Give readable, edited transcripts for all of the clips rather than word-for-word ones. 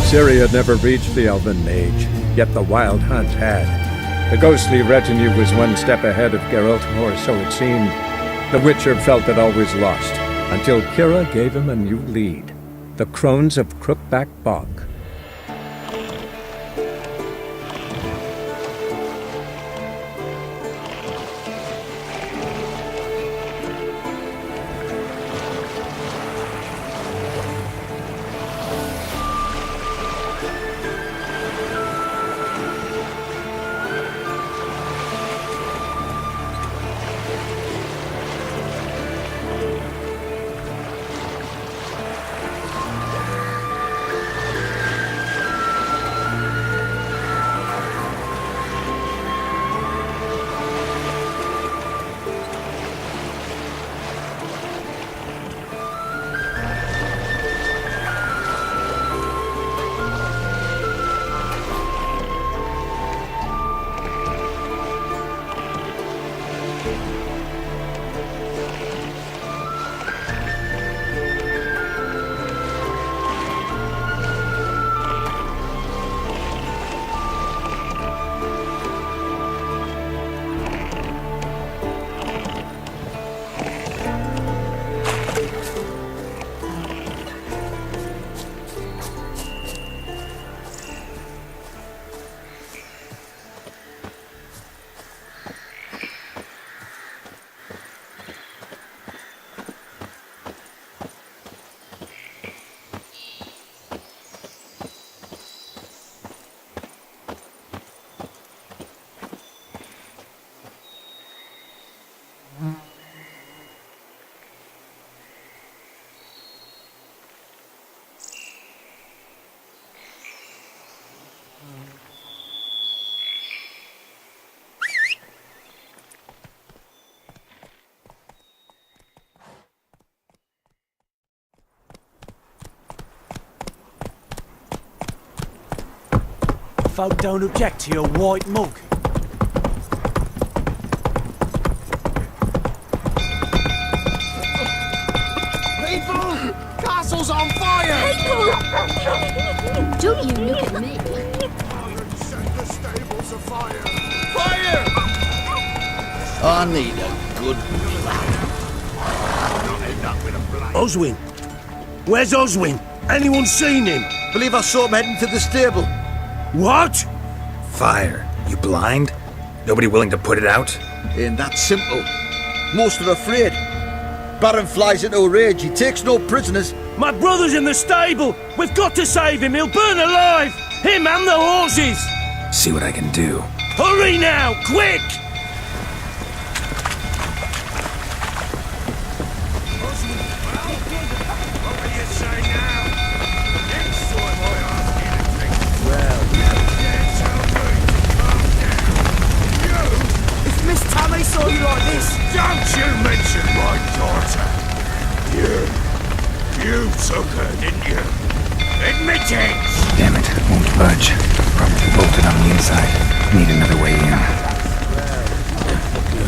Ciri had never reached the Elven Mage, yet the Wild Hunt had. The ghostly retinue was one step ahead of Geralt, or so it seemed. The Witcher felt it always lost, until Kira gave him a new lead. The Crones of Crookback Bog. Folk don't object to your white mug. People! Castle's on fire! Don't you look at me. Set the stables afire! Fire! I need a good Not end up with a blade. Oswin! Where's Oswin? Anyone seen him? Believe I saw him heading to the stable. What? Fire. You blind? Nobody willing to put it out? Ain't that simple. Most are afraid. Baron flies into a rage. He takes no prisoners. My brother's in the stable! We've got to save him! He'll burn alive! Him and the horses! See what I can do. Hurry now! Quick! What will you say now? Next time I ask you to drink. Well, You! If Miss Tammy saw you like this... Don't you mention my daughter! You took her, didn't you? Admit it! Damn it, won't budge. Probably bolted on the inside. Need another way in.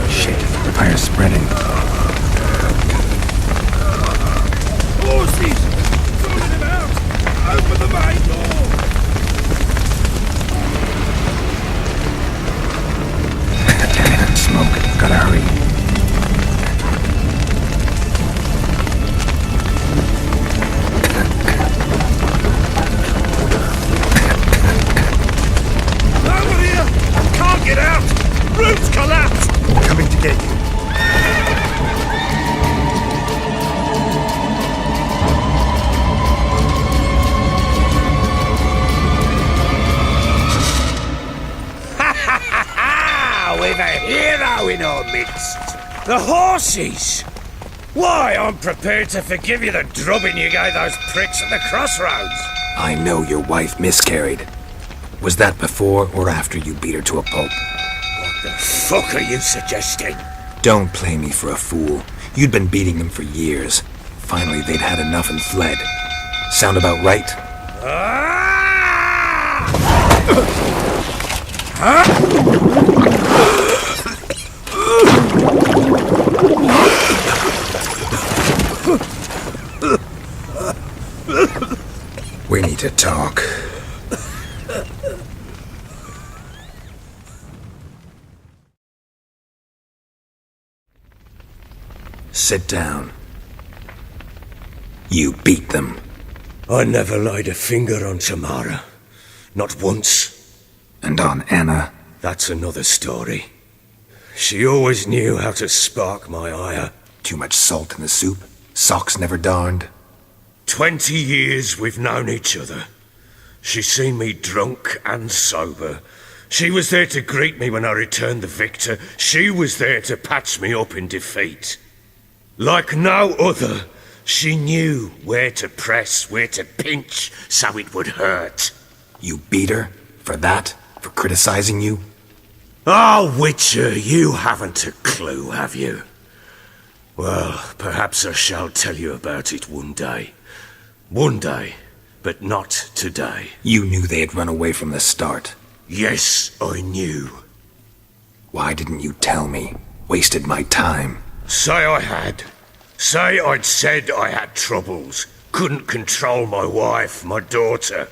Shit, the fire's spreading. Horses! Throwing them out! Open the main door! Damn it, smoke. Gotta hurry. Over here! Can't get out! Roof's collapsed! Coming to get you. We've a hero in our midst. The horses! Why, I'm prepared to forgive you the drubbing you gave those pricks at the crossroads. I know your wife miscarried. Was that before or after you beat her to a pulp? What the fuck are you suggesting? Don't play me for a fool. You'd been beating them for years. Finally, they'd had enough and fled. Sound about right? We need to talk. Sit down. You beat them. I never laid a finger on Tamara. Not once. And on Anna? That's another story. She always knew how to spark my ire. Too much salt in the soup? Socks never darned? 20 years we've known each other. She's seen me drunk and sober. She was there to greet me when I returned the victor. She was there to patch me up in defeat. Like no other, she knew where to press, where to pinch, so it would hurt. You beat her? For that? For criticizing you? Oh, Witcher, you haven't a clue, have you? Well, perhaps I shall tell you about it one day. One day, but not today. You knew they had run away from the start. Yes, I knew. Why didn't you tell me? Wasted my time. Say I had. Say I'd said I had troubles. Couldn't control my wife, my daughter.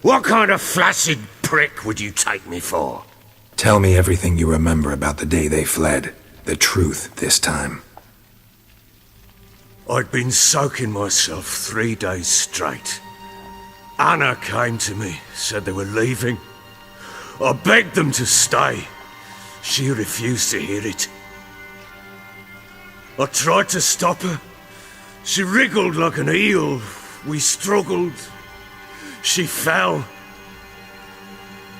What kind of flaccid prick would you take me for? Tell me everything you remember about the day they fled. The truth this time. I'd been soaking myself 3 days straight. Anna came to me, said they were leaving. I begged them to stay. She refused to hear it. I tried to stop her. She wriggled like an eel. We struggled. She fell.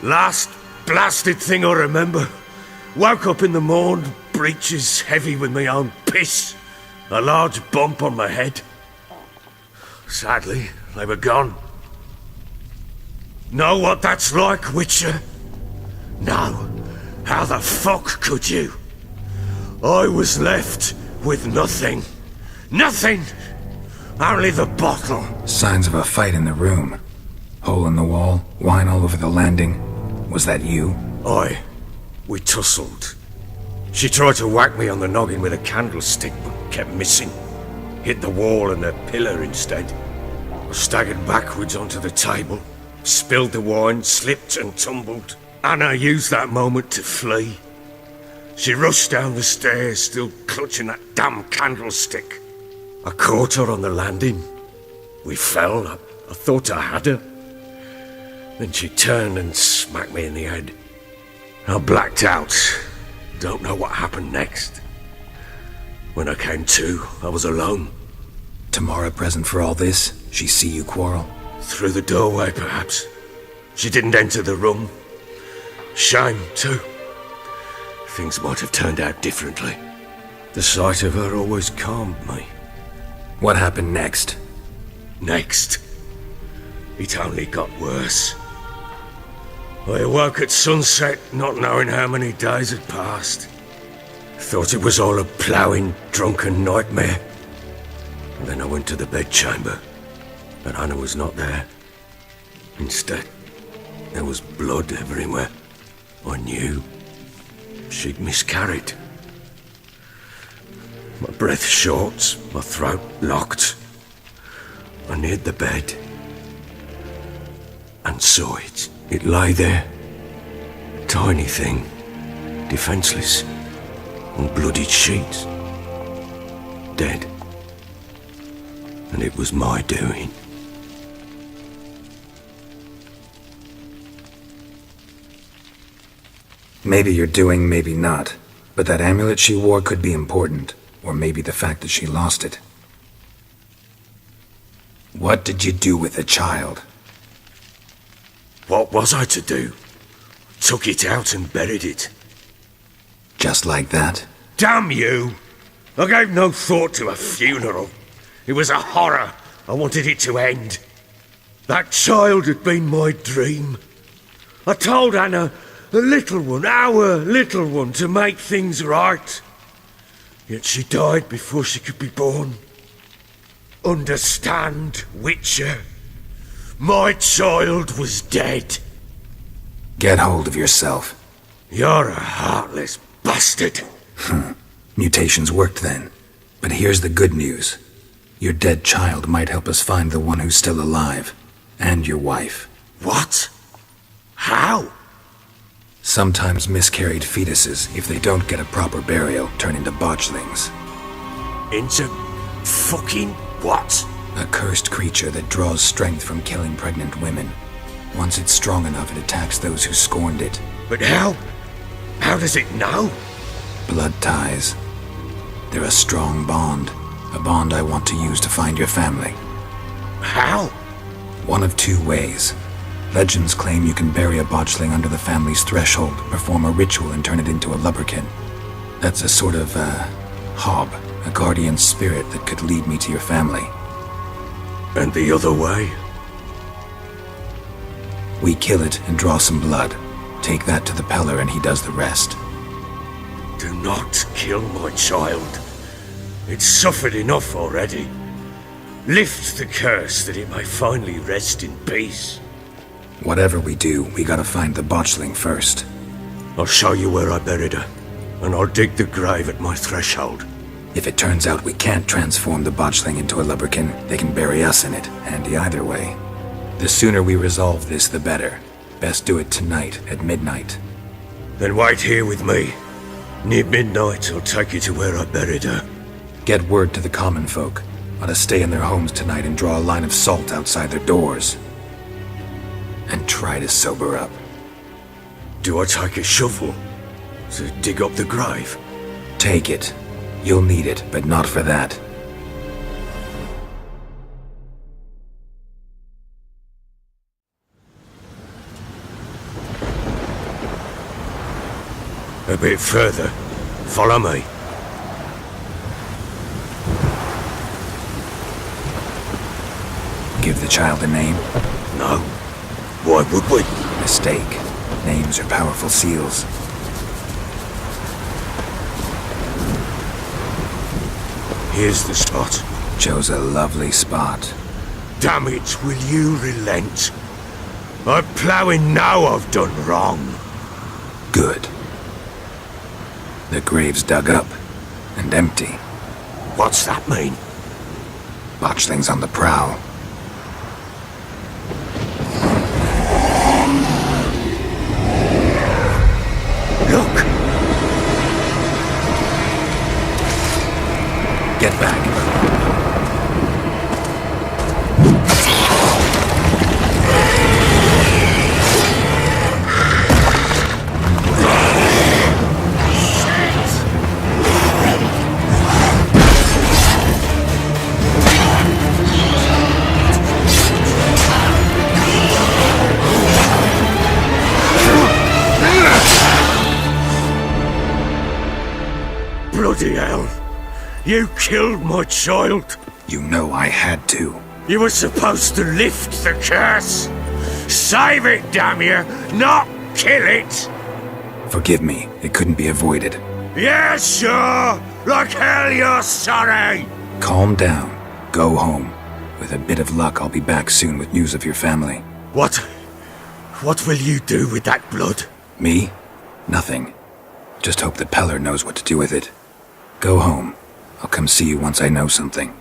Last blasted thing I remember. Woke up in the morn, breeches heavy with my own piss. A large bump on my head. Sadly, they were gone. Know what that's like, Witcher? No. How the fuck could you? I was left with nothing. Nothing! Only the bottle. Signs of a fight in the room. Hole in the wall, wine all over the landing. Was that you? Aye. We tussled. She tried to whack me on the noggin with a candlestick, but kept missing. Hit the wall and the pillar instead. I staggered backwards onto the table, spilled the wine, slipped and tumbled. Anna used that moment to flee. She rushed down the stairs, still clutching that damn candlestick. I caught her on the landing. We fell. I thought I had her. Then she turned and smacked me in the head. I blacked out. Don't know what happened next. When I came to, I was alone. Tamara present for all this? She see you quarrel? Through the doorway, perhaps. She didn't enter the room. Shame, too. Things might have turned out differently. The sight of her always calmed me. What happened next? Next? It only got worse. I awoke at sunset, not knowing how many days had passed. Thought it was all a ploughing, drunken nightmare. And then I went to the bedchamber, but Anna was not there. Instead, there was blood everywhere. I knew she'd miscarried. My breath short, my throat locked. I neared the bed and saw it. It lay there, a tiny thing, defenseless, on bloodied sheets, dead. And it was my doing. Maybe you're doing, maybe not. But that amulet she wore could be important. Or maybe the fact that she lost it. What did you do with the child? What was I to do? Took it out and buried it. Just like that? Damn you! I gave no thought to a funeral. It was a horror. I wanted it to end. That child had been my dream. I told Anna, the little one, our little one, to make things right. Yet she died before she could be born. Understand, Witcher? My child was dead. Get hold of yourself. You're a heartless bastard. Mutations worked then. But here's the good news. Your dead child might help us find the one who's still alive. And your wife. What? How? Sometimes miscarried fetuses, if they don't get a proper burial, turn into botchlings. Into fucking what? A cursed creature that draws strength from killing pregnant women. Once it's strong enough, it attacks those who scorned it. But how? How does it know? Blood ties. They're a strong bond. A bond I want to use to find your family. How? One of two ways. Legends claim you can bury a botchling under the family's threshold, perform a ritual, and turn it into a lubberkin. That's a sort of, hob, a guardian spirit that could lead me to your family. And the other way? We kill it and draw some blood. Take that to the Peller and he does the rest. Do not kill my child. It's suffered enough already. Lift the curse that it may finally rest in peace. Whatever we do, we gotta find the botchling first. I'll show you where I buried her, and I'll dig the grave at my threshold. If it turns out we can't transform the botchling into a lubberkin, they can bury us in it, handy either way. The sooner we resolve this, the better. Best do it tonight, at midnight. Then wait here with me. Near midnight, I'll take you to where I buried her. Get word to the common folk. Ought to stay in their homes tonight and draw a line of salt outside their doors. And try to sober up. Do I take a shovel to dig up the grave? Take it. You'll need it, but not for that. A bit further. Follow me. Give the child a name? No. Why would we? Mistake. Names are powerful seals. Here's the spot. Chose a lovely spot. Damn it, will you relent? I'm ploughing now I've done wrong. Good. The grave's dug up and empty. What's that mean? Botchling's on the prowl. Look! Get back. Bloody hell! You killed my child! You know I had to. You were supposed to lift the curse! Save it, damn you! Not kill it! Forgive me, it couldn't be avoided. Yeah, sure! Like hell you're sorry! Calm down. Go home. With a bit of luck, I'll be back soon with news of your family. What will you do with that blood? Me? Nothing. Just hope that Peller knows what to do with it. Go home. I'll come see you once I know something.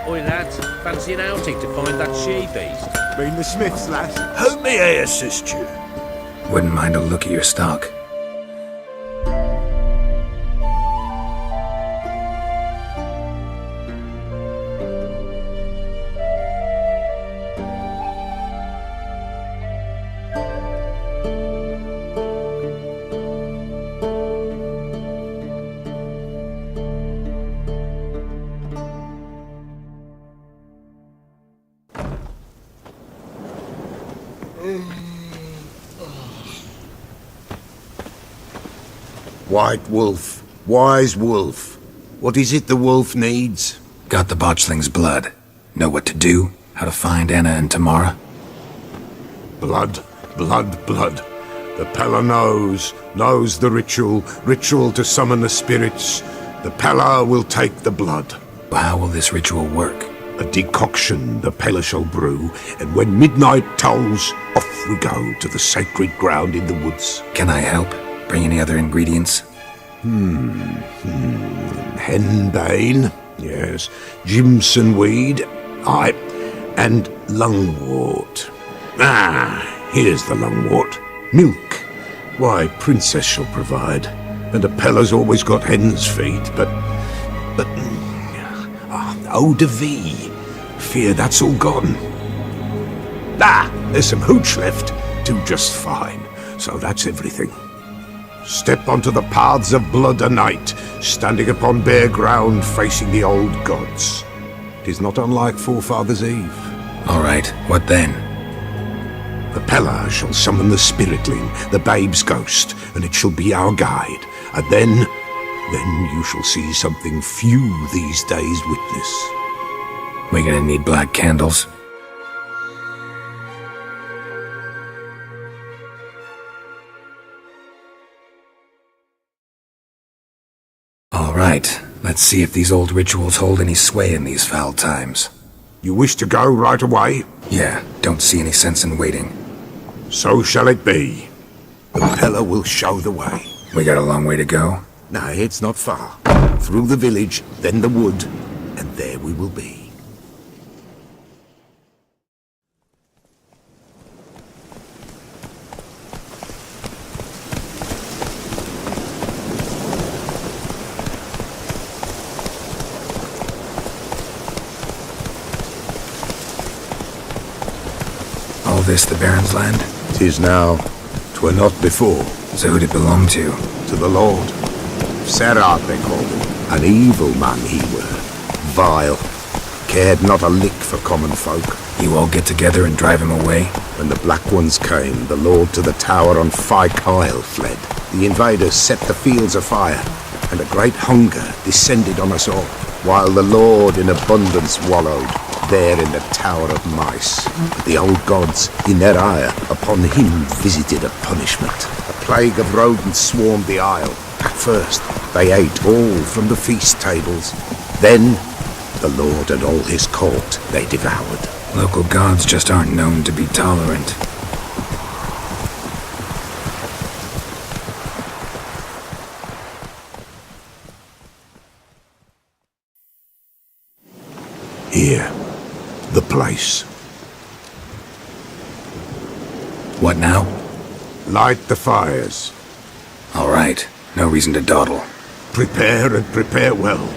Oi lads, fancy an outing to find that she-beast? Mean the Smiths, lass? How may I assist you? Wouldn't mind a look at your stock. White wolf, wise wolf. What is it the wolf needs? Got the botchling's blood. Know what to do? How to find Anna and Tamara? Blood, blood, blood. The Pella knows the ritual to summon the spirits. The Pella will take the blood. How will this ritual work? A decoction the Pella shall brew, and when midnight tolls, off we go to the sacred ground in the woods. Can I help? Bring any other ingredients? Henbane, yes. Jimson weed, aye, and lungwort. Here's the lungwort. Milk. Why, Princess shall provide. And a Pella's always got hen's feet, but eau de vie. Fear that's all gone. There's some hooch left. Do just fine. So that's everything. Step onto the paths of blood a night, standing upon bare ground facing the old gods. 'Tis not unlike Forefathers' Eve. All right, what then? The Pella shall summon the spiritling, the babe's ghost, and it shall be our guide. And then you shall see something few these days witness. We gonna need black candles? All right, let's see if these old rituals hold any sway in these foul times. You wish to go right away? Yeah, don't see any sense in waiting. So shall it be. The Pella will show the way. We got a long way to go. No, it's not far. Through the village, then the wood, and there we will be. All this the Baron's land? 'Tis now. 'Twere not before. So who'd it belong to? To the Lord. Serrat they called him. An evil man he were. Vile. Cared not a lick for common folk. You all get together and drive him away? When the Black Ones came, the Lord to the tower on Fyke Isle fled. The invaders set the fields afire, and a great hunger descended on us all, while the Lord in abundance wallowed, there in the Tower of Mice. But the old gods, in their ire, upon him visited a punishment. A plague of rodents swarmed the isle. At first, they ate all from the feast tables. Then, the Lord and all his court they devoured. Local gods just aren't known to be tolerant. Here, the place. What now? Light the fires. All right, no reason to dawdle. Prepare and prepare well.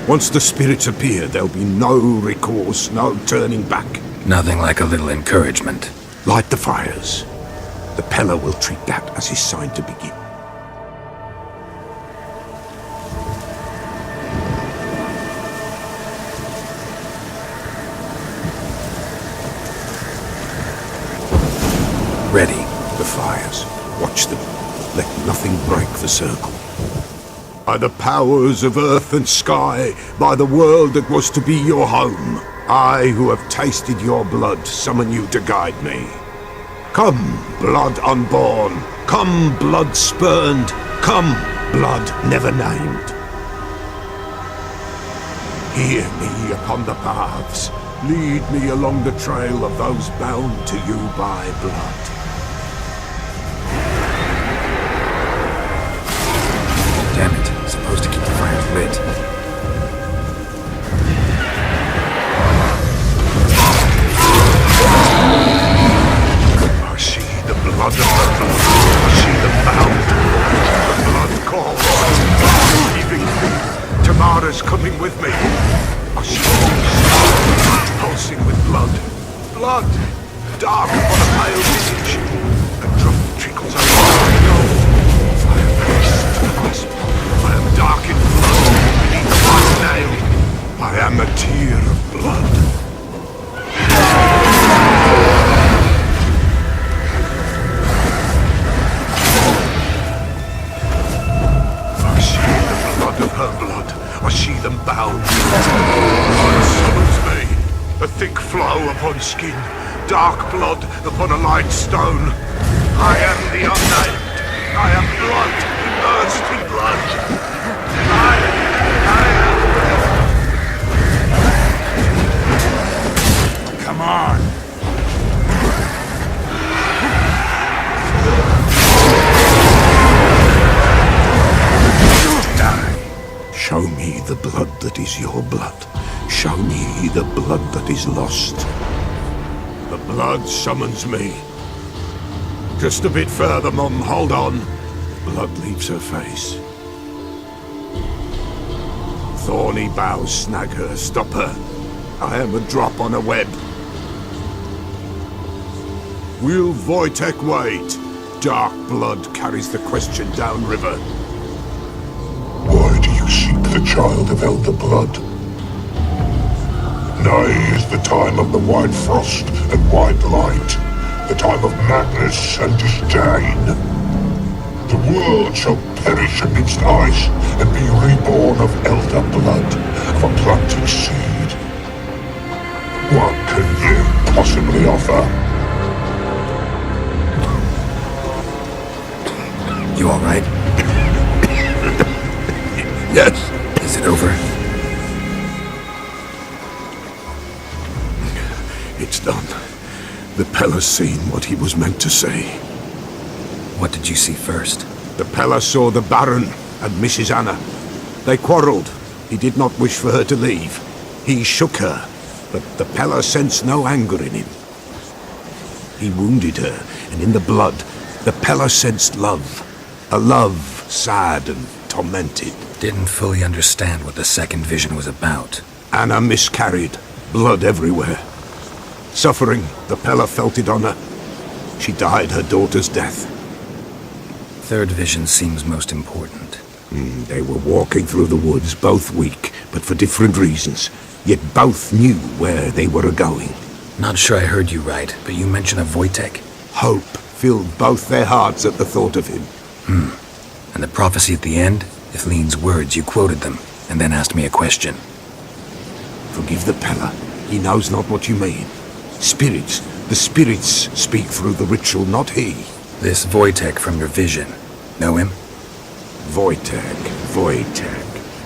Once the spirits appear, there'll be no recourse, no turning back. Nothing like a little encouragement. Light the fires. The Pella will treat that as his sign to begin. Ready. The fires. Watch them. Let nothing break the circle. By the powers of earth and sky, by the world that was to be your home, I, who have tasted your blood, summon you to guide me. Come, blood unborn. Come, blood spurned. Come, blood never named. Hear me upon the paths. Lead me along the trail of those bound to you by blood. Damn it, supposed to keep the fires lit. I see the blood of the blood. I see them bound. The blood calls. Leaving me. Tamara's coming with me. I see the pulsing with blood. Blood! Dark upon a pale visage. A drop trickles over my nose. I am pressed to the cusp. I am dark in blood beneath the white nail. I am a tear of blood. I see them bound. Blood summons me. A thick flow upon skin, dark blood upon a light stone. I am the unnamed. I am blood, immersed in blood. I am... Come on. Show me the blood that is your blood. Show me the blood that is lost. The blood summons me. Just a bit further, Mum. Hold on. Blood leaves her face. Thorny boughs snag her. Stop her. I am a drop on a web. Will Wojtek wait? Dark blood carries the question downriver. Why do you seek the child of Elder Blood? Nigh is the time of the white frost and white light, the time of madness and disdain. The world shall perish amidst ice and be reborn of Elder Blood, of a planted seed. What can you possibly offer? You all right? Yes. Is it over? It's done. The Pella's seen what he was meant to say. What did you see first? The Pella saw the Baron and Mrs. Anna. They quarreled. He did not wish for her to leave. He shook her, but the Pella sensed no anger in him. He wounded her, and in the blood, the Pella sensed love. A love sad and tormented. Didn't fully understand what the second vision was about. Anna miscarried. Blood everywhere. Suffering, the Pella felt it on her. She died her daughter's death. Third vision seems most important. They were walking through the woods, both weak, but for different reasons. Yet both knew where they were going. Not sure I heard you right, but you mentioned a Wojtek. Hope filled both their hearts at the thought of him. And the prophecy at the end? If Lean's words, you quoted them, and then asked me a question. Forgive the Pella. He knows not what you mean. Spirits. The spirits speak through the ritual, not he. This Wojtek from your vision. Know him? Wojtek.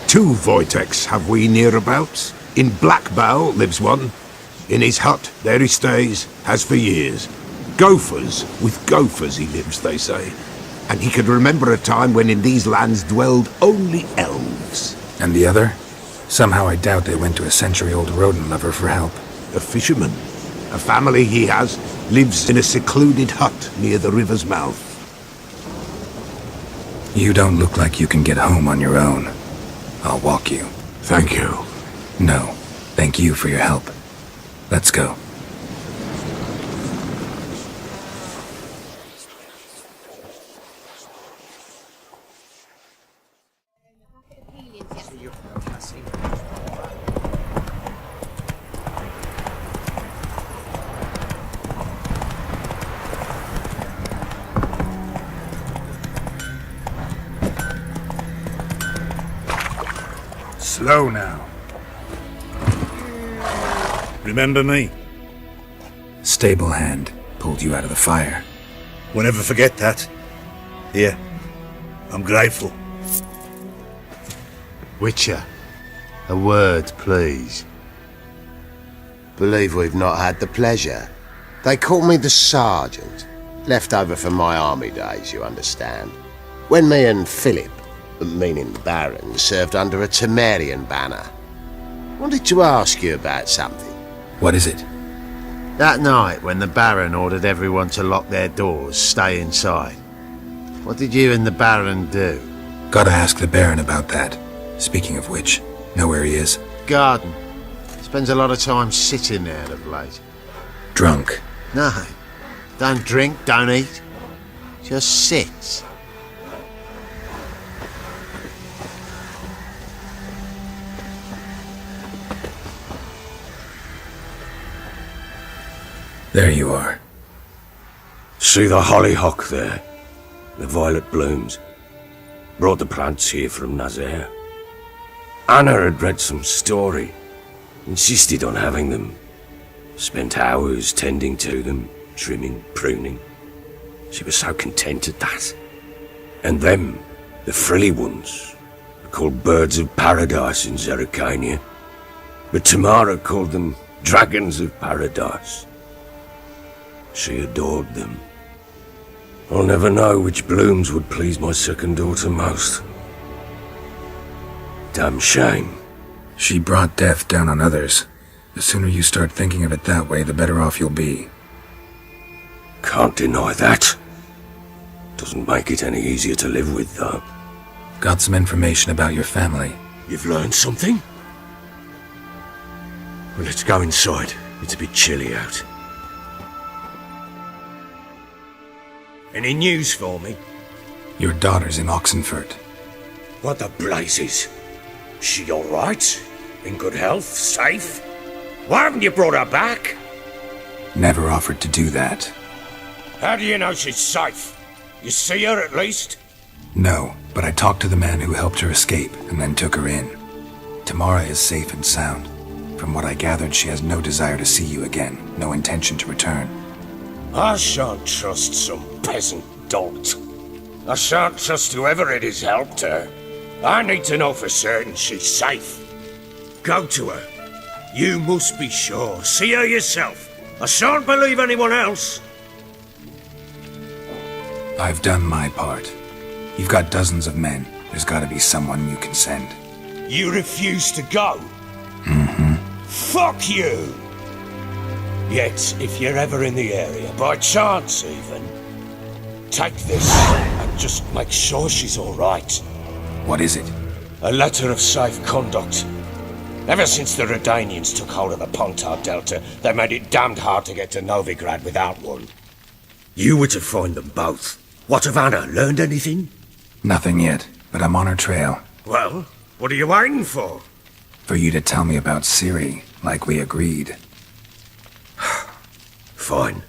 Two Wojteks have we nearabouts. In Blackbow lives one. In his hut, there he stays, has for years. Gophers, with gophers he lives, they say. And he could remember a time when in these lands dwelled only elves. And the other? Somehow I doubt they went to a century-old rodent lover for help. A fisherman. A family he has lives in a secluded hut near the river's mouth. You don't look like you can get home on your own. I'll walk you. Thank you. No, thank you for your help. Let's go. Slow now. Remember me? Stable hand pulled you out of the fire. We'll never forget that. Here, I'm grateful. Witcher, a word, please. Believe we've not had the pleasure. They call me the Sergeant. Left over from my army days, you understand. When me and Philip, meaning the Baron, served under a Temerian banner. Wanted to ask you about something. What is it? That night when the Baron ordered everyone to lock their doors, stay inside. What did you and the Baron do? Gotta ask the Baron about that. Speaking of which, know where he is? Garden. Spends a lot of time sitting there of late. Drunk. No. Don't drink, don't eat. Just sits. There you are. See the hollyhock there? The violet blooms. Brought the plants here from Nazaire. Anna had read some story, insisted on having them. Spent hours tending to them, trimming, pruning. She was so content at that. And them, the frilly ones, are called birds of paradise in Zerrikania. But Tamara called them dragons of paradise. She adored them. I'll never know which blooms would please my second daughter most. Damn shame. She brought death down on others. The sooner you start thinking of it that way, the better off you'll be. Can't deny that. Doesn't make it any easier to live with, though. Got some information about your family. You've learned something? Well, let's go inside. It's a bit chilly out. Any news for me? Your daughter's in Oxenfurt. What the blazes? She all right? In good health? Safe? Why haven't you brought her back? Never offered to do that. How do you know she's safe? You see her at least? No, but I talked to the man who helped her escape and then took her in. Tamara is safe and sound. From what I gathered, she has no desire to see you again, no intention to return. I shan't trust some peasant dolt. I shan't trust whoever it is helped her. I need to know for certain she's safe. Go to her. You must be sure. See her yourself. I shan't believe anyone else. I've done my part. You've got dozens of men. There's got to be someone you can send. You refuse to go? Mm-hmm. Fuck you! Yet, if you're ever in the area, by chance even, take this and just make sure she's all right. What is it? A letter of safe conduct. Ever since the Redanians took hold of the Pontar Delta, they made it damned hard to get to Novigrad without one. You were to find them both. What of Anna? Learned anything? Nothing yet, but I'm on her trail. Well, what are you waiting for? For you to tell me about Ciri, like we agreed. Fine.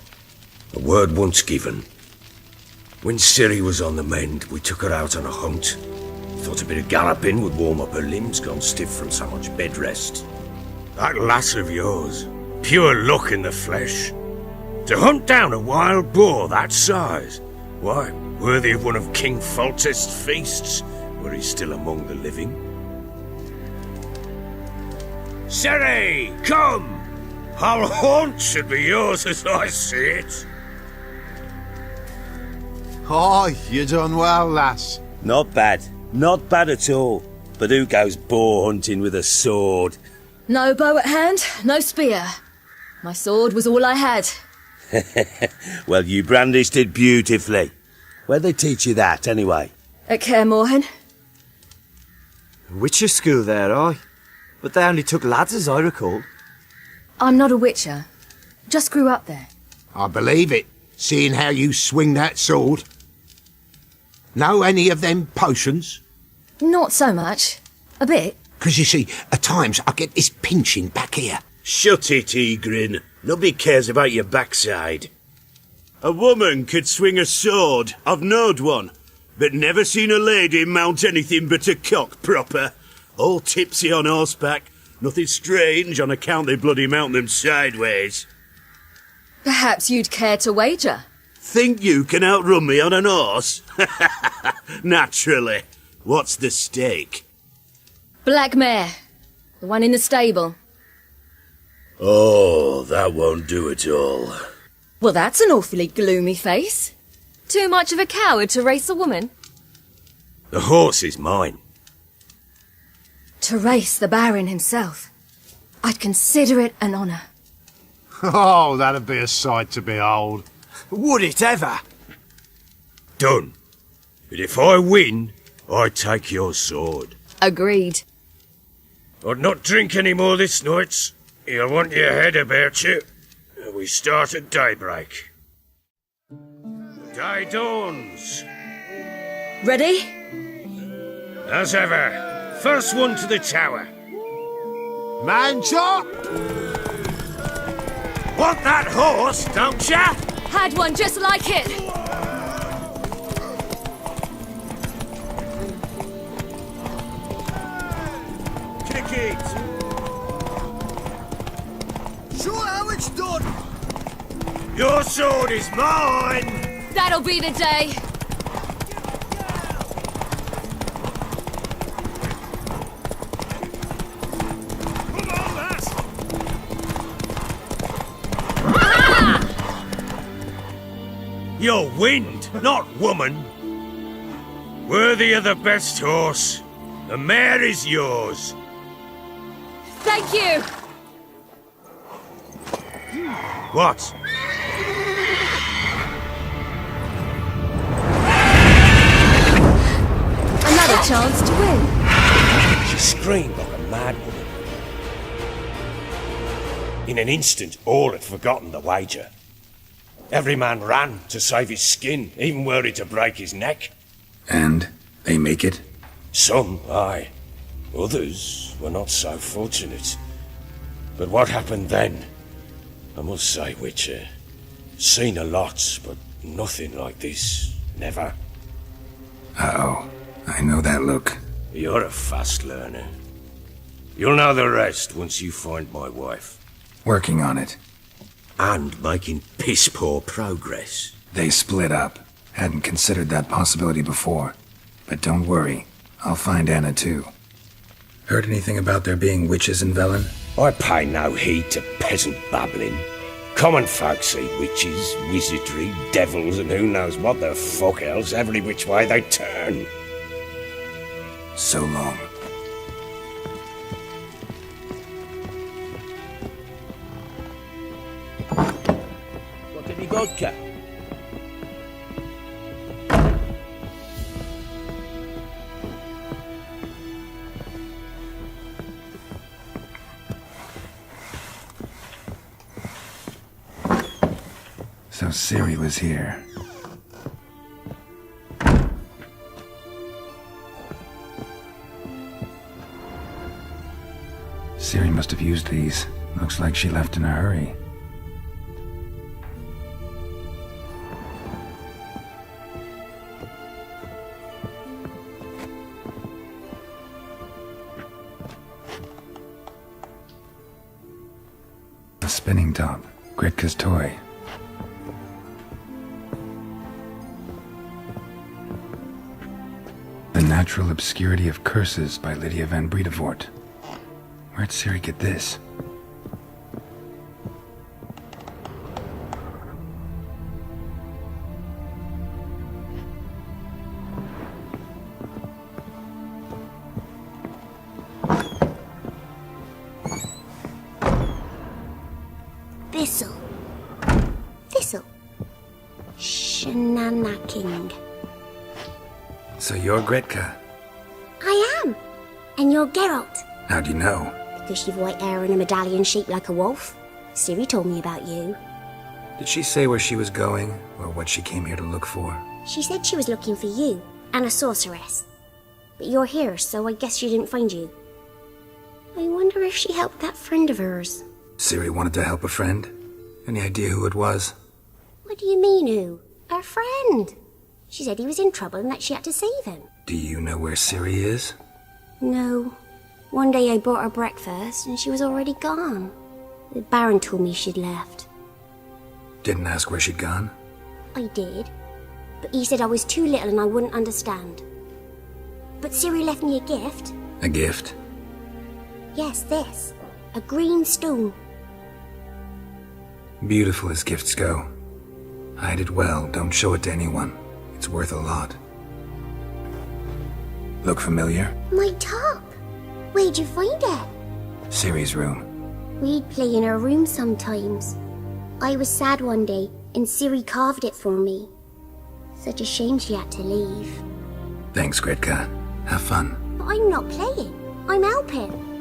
A word once given. When Ciri was on the mend, we took her out on a hunt. Thought a bit of galloping would warm up her limbs, gone stiff from so much bed rest. That lass of yours, pure luck in the flesh. To hunt down a wild boar that size, why, worthy of one of King Foltest's feasts, were he still among the living. Ciri, come! Our haunt should be yours as I see it. Aye, you done well, lass. Not bad. Not bad at all. But who goes boar hunting with a sword? No bow at hand, no spear. My sword was all I had. Well, you brandished it beautifully. Where'd they teach you that, anyway? At Kaer Morhen. Witcher school there, aye. But they only took lads, as I recall. I'm not a witcher. Just grew up there. I believe it, seeing how you swing that sword. Know any of them potions? Not so much. A bit. 'Cause you see, at times I get this pinching back here. Shut it, Egrin. Nobody cares about your backside. A woman could swing a sword. I've knowed one. But never seen a lady mount anything but a cock proper. All tipsy on horseback. Nothing strange on account they bloody mount them sideways. Perhaps you'd care to wager? Think you can outrun me on an horse? Naturally. What's the stake? Black mare. The one in the stable. Oh, that won't do at all. Well, that's an awfully gloomy face. Too much of a coward to race a woman? The horse is mine. To race the Baron himself. I'd consider it an honour. Oh, that'd be a sight to behold. Would it ever? Done. But if I win, I take your sword. Agreed. I'd not drink any more this night. You'll want your head about you. We start at daybreak. The day dawns. Ready? As ever. First one to the tower. Man chop! Want that horse, don't ya? Had one just like it. it! Show how it's done! Your sword is mine! That'll be the day. Come on, lass! You're wind, not woman. Worthy of the best horse. The mare is yours. Thank you. What? Another chance to win. She screamed like a mad woman. In an instant, all had forgotten the wager. Every man ran to save his skin, even were it to break his neck. And they make it? Some, aye. Others were not so fortunate. But what happened then? I must say, Witcher, seen a lot, but nothing like this. Never. Uh-oh. I know that look. You're a fast learner. You'll know the rest once you find my wife. Working on it. And making piss-poor progress. They split up. Hadn't considered that possibility before. But don't worry. I'll find Anna too. Heard anything about there being witches in VELEN? I pay no heed to peasant babbling. Common folk see witches, wizardry, devils, and who knows what the fuck else every which way they turn. So long. Got any vodka? So Ciri was here. Ciri must have used these. Looks like she left in a hurry. A spinning top. Gretka's toy. The Natural Obscurity of Curses by Lydia van Bredevoort. Where'd Ciri get this? Thistle. Shanana King. So you're Gretka. I am. And you're Geralt. How do you know? Because you've white hair and a medallion shaped like a wolf. Ciri told me about you. Did she say where she was going, or what she came here to look for? She said she was looking for you, and a sorceress. But you're here, so I guess she didn't find you. I wonder if she helped that friend of hers. Ciri wanted to help a friend? Any idea who it was? What do you mean, who? Her friend. She said he was in trouble and that she had to save him. Do you know where Ciri is? No. One day I brought her breakfast, and she was already gone. The Baron told me she'd left. Didn't ask where she'd gone? I did. But he said I was too little and I wouldn't understand. But Ciri left me a gift. A gift? Yes, this. A green stone. Beautiful as gifts go. Hide it well, don't show it to anyone. It's worth a lot. Look familiar? My top. Where'd you find it? Ciri's room. We'd play in her room sometimes. I was sad one day, and Ciri carved it for me. Such a shame she had to leave. Thanks, Gretka. Have fun. But I'm not playing. I'm helping.